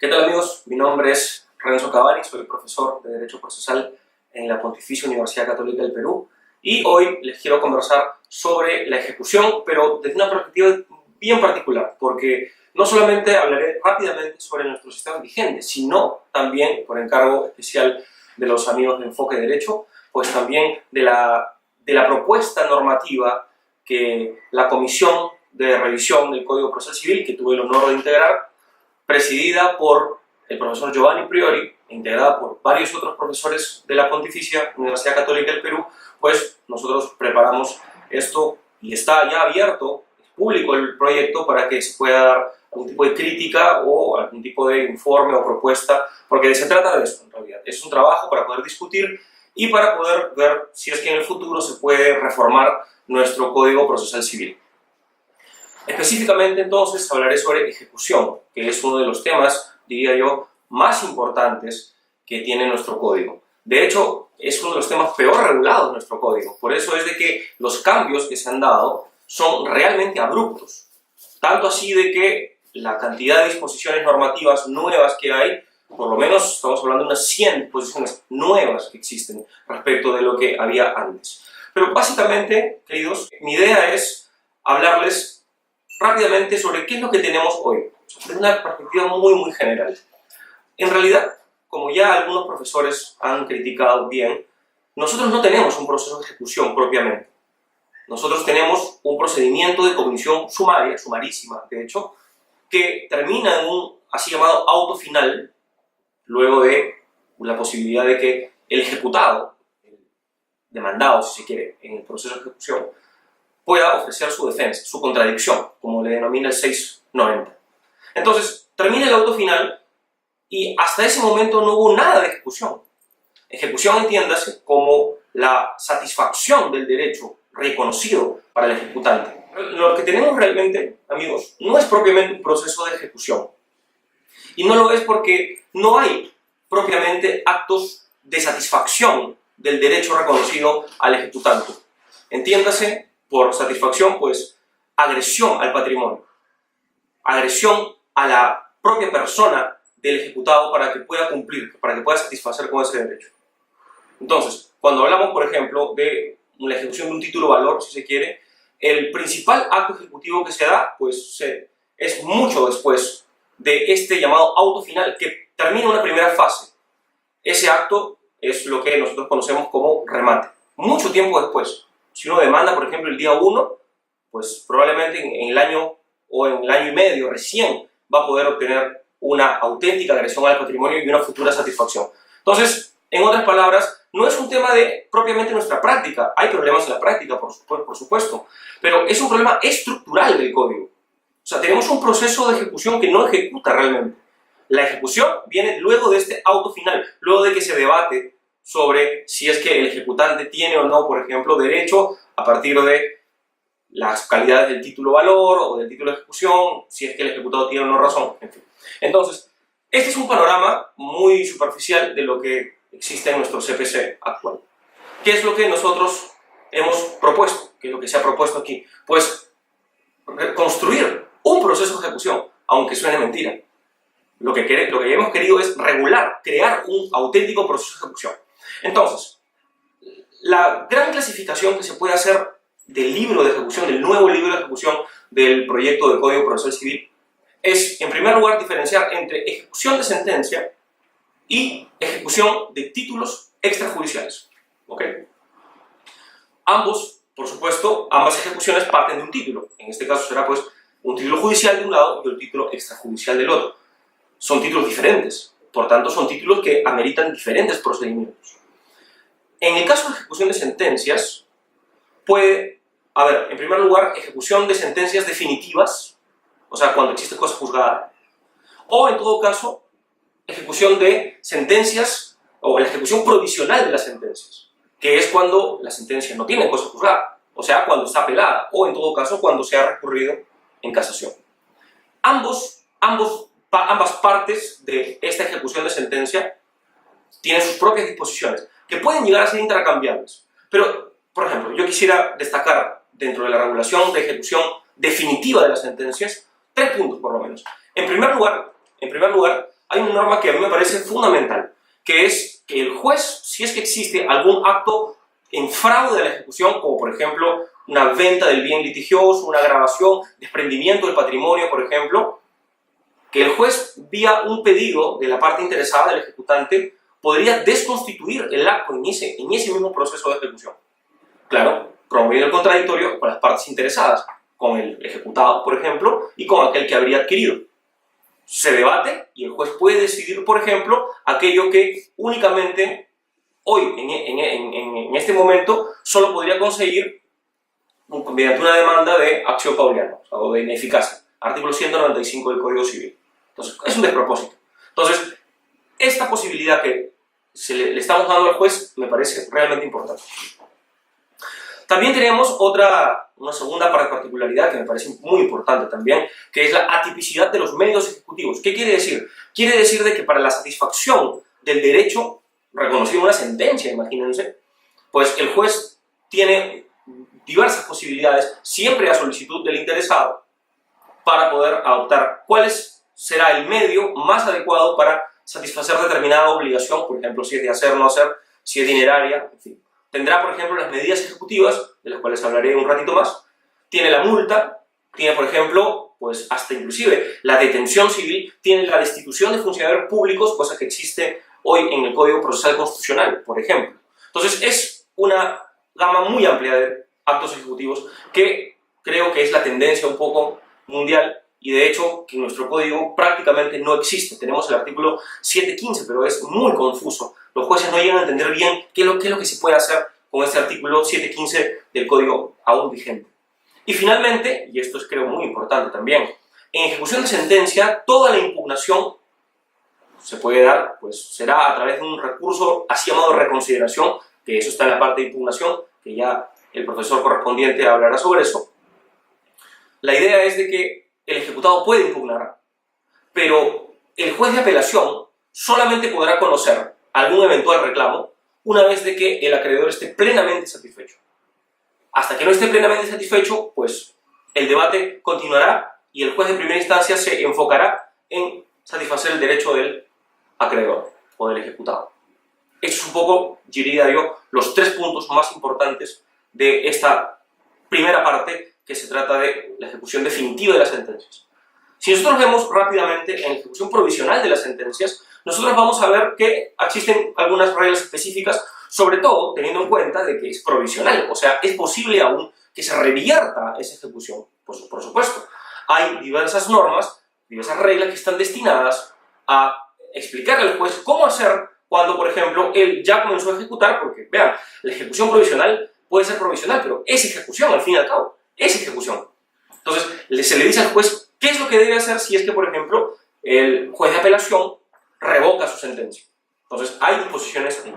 ¿Qué tal, amigos? Mi nombre es Renzo Cavani, soy profesor de Derecho Procesal en la Pontificia Universidad Católica del Perú y hoy les quiero conversar sobre la ejecución, pero desde una perspectiva bien particular, porque no solamente hablaré rápidamente sobre nuestro sistema vigente, sino también, por encargo especial de los amigos de Enfoque Derecho, pues también de la propuesta normativa que la Comisión de Revisión del Código Procesal Civil, que tuve el honor de integrar, presidida por el profesor Giovanni Priori, integrada por varios otros profesores de la Pontificia Universidad Católica del Perú, pues nosotros preparamos esto y está ya abierto, es público el proyecto para que se pueda dar algún tipo de crítica o algún tipo de informe o propuesta, porque se trata de esto en realidad. Es un trabajo para poder discutir y para poder ver si es que en el futuro se puede reformar nuestro Código Procesal Civil. Específicamente, entonces, hablaré sobre ejecución, que es uno de los temas, diría yo, más importantes que tiene nuestro código. De hecho, es uno de los temas peor regulados de nuestro código. Por eso es de que los cambios que se han dado son realmente abruptos. Tanto así de que la cantidad de disposiciones normativas nuevas que hay, por lo menos estamos hablando de unas 100 disposiciones nuevas que existen respecto de lo que había antes. Pero básicamente, queridos, mi idea es hablarles rápidamente sobre qué es lo que tenemos hoy, desde una perspectiva muy general. En realidad, como ya algunos profesores han criticado bien, nosotros no tenemos un proceso de ejecución propiamente. Nosotros tenemos un procedimiento de cognición sumaria, sumarísima, de hecho, que termina en un así llamado auto final, luego de la posibilidad de que el ejecutado, el demandado, si se quiere, en el proceso de ejecución, pueda ofrecer su defensa, su contradicción, como le denomina el 690. Entonces, termina el auto final y hasta ese momento no hubo nada de ejecución. Ejecución, entiéndase, como la satisfacción del derecho reconocido para el ejecutante. Lo que tenemos realmente, amigos, no es propiamente un proceso de ejecución. Y no lo es porque no hay propiamente actos de satisfacción del derecho reconocido al ejecutante. Entiéndase por satisfacción, pues, agresión al patrimonio, agresión a la propia persona del ejecutado para que pueda cumplir, para que pueda satisfacer con ese derecho. Entonces, cuando hablamos, por ejemplo, de la ejecución de un título valor, si se quiere, el principal acto ejecutivo que se da, pues, es mucho después de este llamado auto final que termina una primera fase. Ese acto es lo que nosotros conocemos como remate. Mucho tiempo después. Si uno demanda, por ejemplo, el día 1, pues probablemente en el año o en el año y medio recién va a poder obtener una auténtica agresión al patrimonio y una futura satisfacción. Entonces, en otras palabras, no es un tema de propiamente nuestra práctica. Hay problemas en la práctica, por supuesto, pero es un problema estructural del código. O sea, tenemos un proceso de ejecución que no ejecuta realmente. La ejecución viene luego de este auto final, luego de que se debate sobre si es que el ejecutante tiene o no, por ejemplo, derecho a partir de las calidades del título valor o del título de ejecución, si es que el ejecutado tiene o no razón, en fin. Entonces, este es un panorama muy superficial de lo que existe en nuestro CPC actual. ¿Qué es lo que nosotros hemos propuesto? ¿Qué es lo que se ha propuesto aquí? Pues construir un proceso de ejecución, aunque suene mentira. Lo que hemos querido es regular, crear un auténtico proceso de ejecución. Entonces, la gran clasificación que se puede hacer del libro de ejecución, del nuevo libro de ejecución del proyecto de Código Procesal Civil, es, en primer lugar, diferenciar entre ejecución de sentencia y ejecución de títulos extrajudiciales. ¿Ok? Por supuesto, ambas ejecuciones parten de un título. En este caso será, pues, un título judicial de un lado y el título extrajudicial del otro. Son títulos diferentes, por tanto son títulos que ameritan diferentes procedimientos. En el caso de ejecución de sentencias, puede haber, en primer lugar, ejecución de sentencias definitivas, o sea, cuando existe cosa juzgada, o en todo caso, ejecución de sentencias, o la ejecución provisional de las sentencias, que es cuando la sentencia no tiene cosa juzgada, o sea, cuando está apelada, o en todo caso, cuando se ha recurrido en casación. Ambas partes de esta ejecución de sentencia tienen sus propias disposiciones, que pueden llegar a ser intercambiables. Pero, por ejemplo, yo quisiera destacar dentro de la regulación de ejecución definitiva de las sentencias 3 puntos por lo menos. En primer lugar, hay una norma que a mí me parece fundamental, que es que el juez, si es que existe algún acto en fraude de la ejecución, como por ejemplo una venta del bien litigioso, una agravación, desprendimiento del patrimonio, por ejemplo, que el juez, vía un pedido de la parte interesada del ejecutante, podría desconstituir el acto en ese mismo proceso de ejecución. Claro, promoviendo el contradictorio con las partes interesadas, con el ejecutado, por ejemplo, y con aquel que habría adquirido. Se debate y el juez puede decidir, por ejemplo, aquello que únicamente hoy, en este momento, solo podría conseguir mediante una demanda de acción pauliana, o de ineficacia, artículo 195 del Código Civil. Entonces, es un despropósito. Entonces, esta posibilidad que le estamos dando al juez me parece realmente importante. También tenemos una segunda particularidad que me parece muy importante también, que es la atipicidad de los medios ejecutivos. ¿Qué quiere decir? Quiere decir de que para la satisfacción del derecho reconocido en una sentencia, imagínense, pues el juez tiene diversas posibilidades, siempre a solicitud del interesado, para poder adoptar cuál será el medio más adecuado para satisfacer determinada obligación, por ejemplo, si es de hacer o no hacer, si es dineraria, en fin. Tendrá, por ejemplo, las medidas ejecutivas, de las cuales hablaré un ratito más, tiene la multa, tiene, por ejemplo, pues hasta inclusive la detención civil, tiene la destitución de funcionarios públicos, cosa que existe hoy en el Código Procesal Constitucional, por ejemplo. Entonces, es una gama muy amplia de actos ejecutivos que creo que es la tendencia un poco mundial y de hecho que en nuestro código prácticamente no existe. Tenemos el artículo 715, pero es muy confuso. Los jueces no llegan a entender bien qué es lo que se puede hacer con este artículo 715 del código aún vigente. Y finalmente, y esto es creo muy importante también, en ejecución de sentencia toda la impugnación se puede dar, pues será a través de un recurso así llamado reconsideración, que eso está en la parte de impugnación, que ya el profesor correspondiente hablará sobre eso. La idea es de que el ejecutado puede impugnar, pero el juez de apelación solamente podrá conocer algún eventual reclamo una vez de que el acreedor esté plenamente satisfecho. Hasta que no esté plenamente satisfecho, pues el debate continuará y el juez de primera instancia se enfocará en satisfacer el derecho del acreedor o del ejecutado. Esto es un poco, diría yo, los tres puntos más importantes de esta primera parte que se trata de la ejecución definitiva de las sentencias. Si nosotros vemos rápidamente en la ejecución provisional de las sentencias, nosotros vamos a ver que existen algunas reglas específicas, sobre todo teniendo en cuenta de que es provisional, o sea, es posible aún que se revierta esa ejecución, por supuesto. Hay diversas normas, diversas reglas que están destinadas a explicarle al juez cómo hacer cuando, por ejemplo, él ya comenzó a ejecutar, porque, vean, la ejecución provisional puede ser provisional, pero es ejecución, al fin y al cabo, es ejecución. Entonces, se le dice al juez qué es lo que debe hacer si es que, por ejemplo, el juez de apelación revoca su sentencia. Entonces, hay disposiciones ahí.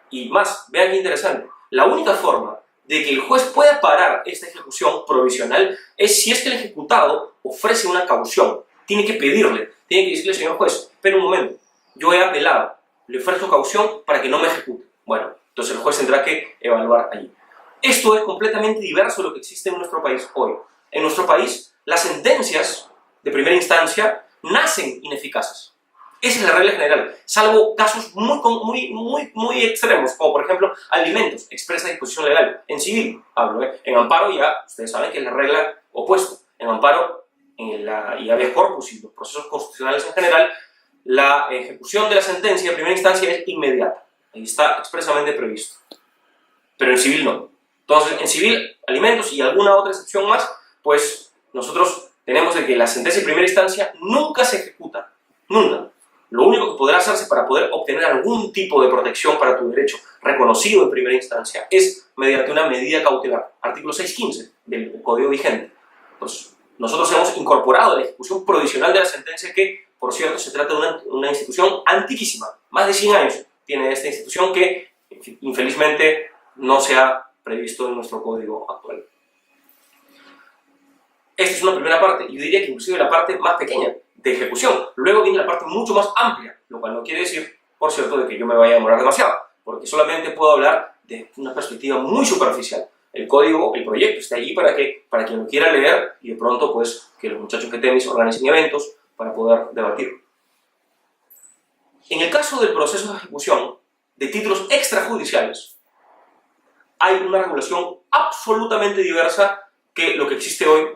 Y más, vean qué interesante, la única forma de que el juez pueda parar esta ejecución provisional es si es que el ejecutado ofrece una caución. Tiene que pedirle, tiene que decirle, señor juez, espera un momento, yo he apelado, le ofrezco caución para que no me ejecute. Bueno, entonces el juez tendrá que evaluar allí. Esto es completamente diverso de lo que existe en nuestro país hoy. En nuestro país, las sentencias de primera instancia nacen ineficaces. Esa es la regla general, salvo casos muy extremos, como por ejemplo alimentos, expresa disposición legal. En civil hablo, en amparo ya ustedes saben que es la regla opuesta. En amparo y habeas corpus y los procesos constitucionales en general, la ejecución de la sentencia de primera instancia es inmediata. Ahí está expresamente previsto. Pero en civil no. Entonces, en civil, alimentos y alguna otra excepción más, pues nosotros tenemos de que la sentencia de primera instancia nunca se ejecuta. Nunca. Lo único que podrá hacerse para poder obtener algún tipo de protección para tu derecho reconocido en primera instancia es mediante una medida cautelar. Artículo 615 del Código vigente. Entonces, nosotros hemos incorporado la ejecución provisional de la sentencia que, por cierto, se trata de una institución antiquísima. Más de 100 años tiene esta institución que, infelizmente, no se ha previsto en nuestro código actual. Esta es una primera parte, y yo diría que inclusive la parte más pequeña de ejecución. Luego viene la parte mucho más amplia, lo cual no quiere decir, por cierto, de que yo me vaya a demorar demasiado, porque solamente puedo hablar de una perspectiva muy superficial. El código, el proyecto está allí para quien lo quiera leer y de pronto pues que los muchachos que temis organicen eventos para poder debatir. En el caso del proceso de ejecución de títulos extrajudiciales, hay una regulación absolutamente diversa que lo que existe hoy,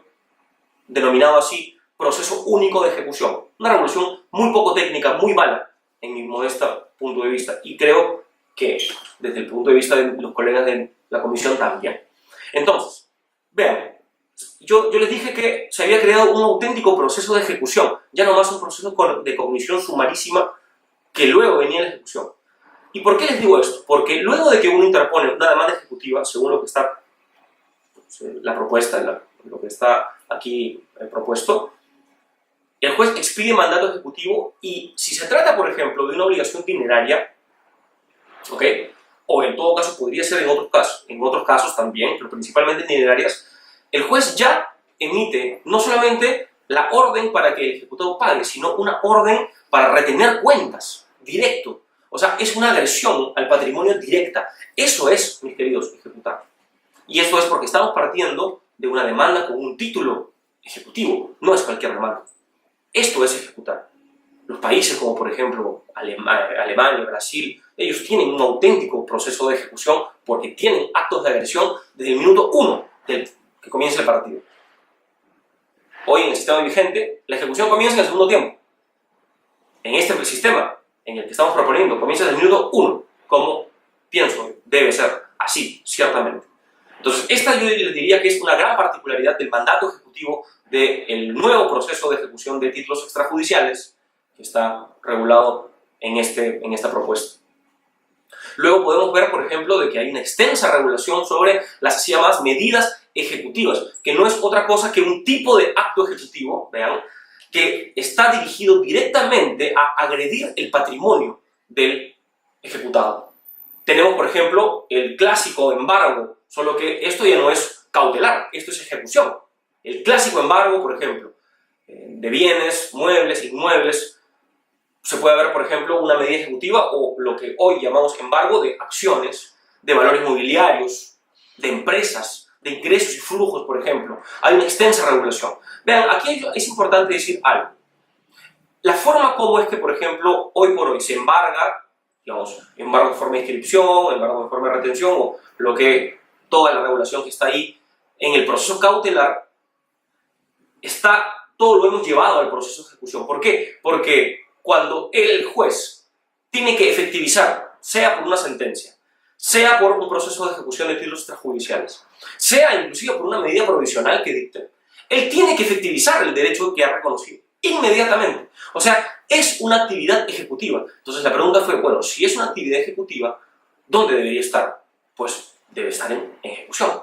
denominado así proceso único de ejecución. Una regulación muy poco técnica, muy mala, en mi modesto punto de vista, y creo que desde el punto de vista de los colegas de la comisión también. Entonces, vean, yo les dije que se había creado un auténtico proceso de ejecución, ya no más un proceso de cognición sumarísima que luego venía la ejecución. ¿Y por qué les digo esto? Porque luego de que uno interpone una demanda ejecutiva, según lo que está la propuesta, lo que está aquí propuesto, el juez expide mandato ejecutivo y si se trata, por ejemplo, de una obligación dineraria, ¿ok? O en todo caso podría ser en otros casos también, pero principalmente dinerarias, el juez ya emite no solamente la orden para que el ejecutado pague, sino una orden para retener cuentas, directo. O sea, es una agresión al patrimonio directa. Eso es, mis queridos, ejecutar. Y eso es porque estamos partiendo de una demanda con un título ejecutivo, no es cualquier demanda. Esto es ejecutar. Los países como por ejemplo Alemania, Brasil, ellos tienen un auténtico proceso de ejecución porque tienen actos de agresión desde el minuto 1 que comienza el partido. Hoy en el sistema vigente, la ejecución comienza en el segundo tiempo. En este sistema en el que estamos proponiendo, comienza desde el minuto 1, como pienso debe ser así, ciertamente. Entonces, esta yo les diría que es una gran particularidad del mandato ejecutivo del nuevo proceso de ejecución de títulos extrajudiciales que está regulado en esta propuesta. Luego podemos ver, por ejemplo, de que hay una extensa regulación sobre las así llamadas medidas ejecutivas, que no es otra cosa que un tipo de acto ejecutivo, vean, que está dirigido directamente a agredir el patrimonio del ejecutado. Tenemos, por ejemplo, el clásico embargo, solo que esto ya no es cautelar, esto es ejecución. El clásico embargo, por ejemplo, de bienes, muebles, inmuebles, se puede ver, por ejemplo, una medida ejecutiva o lo que hoy llamamos embargo de acciones, de valores mobiliarios, de empresas, de ingresos y flujos, por ejemplo. Hay una extensa regulación. Vean, aquí es importante decir algo. La forma como es que, por ejemplo, hoy por hoy se embarga, digamos, embargo en forma de inscripción, embargo en forma de retención, o toda la regulación que está ahí, en el proceso cautelar, todo lo hemos llevado al proceso de ejecución. ¿Por qué? Porque cuando el juez tiene que efectivizar, sea por una sentencia, sea por un proceso de ejecución de títulos extrajudiciales, sea inclusive por una medida provisional que dicte, él tiene que efectivizar el derecho que ha reconocido, inmediatamente. O sea, es una actividad ejecutiva. Entonces la pregunta fue, bueno, si es una actividad ejecutiva, ¿dónde debería estar? Pues debe estar en ejecución,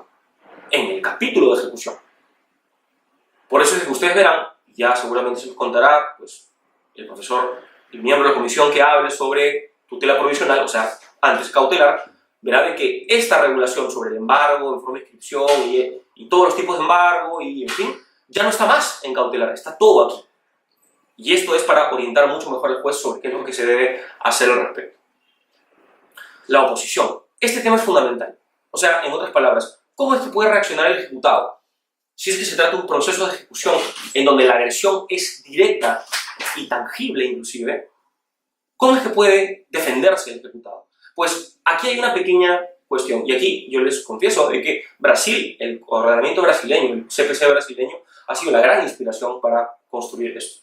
en el capítulo de ejecución. Por eso es que ustedes verán, ya seguramente se les contará, pues, el profesor, el miembro de la comisión que hable sobre tutela provisional, o sea, antes cautelar, verá de que esta regulación sobre el embargo, en forma de inscripción y todos los tipos de embargo y en fin, ya no está más en cautelar, está todo aquí. Y esto es para orientar mucho mejor al juez sobre qué es lo que se debe hacer al respecto. La oposición. Este tema es fundamental. O sea, en otras palabras, ¿cómo es que puede reaccionar el ejecutado si es que se trata de un proceso de ejecución en donde la agresión es directa y tangible inclusive? ¿Cómo es que puede defenderse el ejecutado? Pues aquí hay una pequeña cuestión, y aquí yo les confieso de que Brasil, el ordenamiento brasileño, el CPC brasileño, ha sido la gran inspiración para construir esto.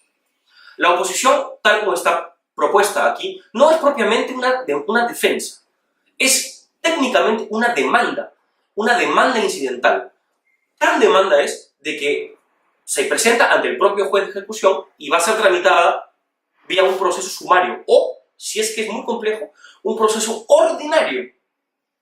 La oposición, tal como está propuesta aquí, no es propiamente una defensa, es técnicamente una demanda incidental. Tan demanda es de que se presenta ante el propio juez de ejecución y va a ser tramitada vía un proceso sumario o, si es que es muy complejo, un proceso ordinario.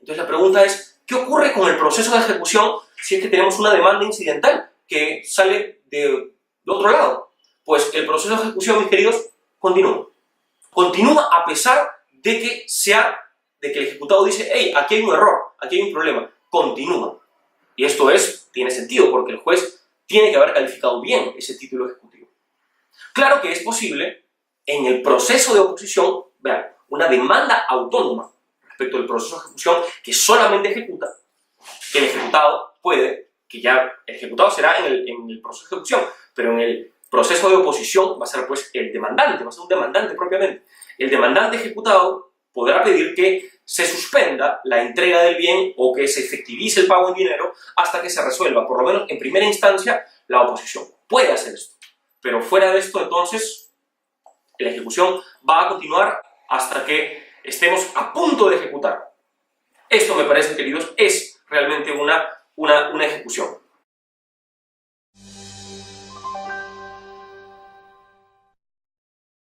Entonces la pregunta es, ¿qué ocurre con el proceso de ejecución si es que tenemos una demanda incidental que sale de otro lado? Pues el proceso de ejecución, mis queridos, continúa. Continúa a pesar de que el ejecutado dice, hey, aquí hay un error, aquí hay un problema. Continúa. Y esto tiene sentido porque el juez tiene que haber calificado bien ese título ejecutivo. Claro que es posible en el proceso de oposición, vean, una demanda autónoma respecto del proceso de ejecución que solamente ejecuta, que el ejecutado puede, que ya el ejecutado será en el proceso de ejecución, pero en el proceso de oposición va a ser pues el demandante, va a ser un demandante propiamente. El demandante ejecutado podrá pedir que se suspenda la entrega del bien o que se efectivice el pago en dinero hasta que se resuelva, por lo menos en primera instancia, la oposición. Puede hacer esto, pero fuera de esto, entonces, la ejecución va a continuar hasta que estemos a punto de ejecutar. Esto, me parece, queridos, es realmente una ejecución.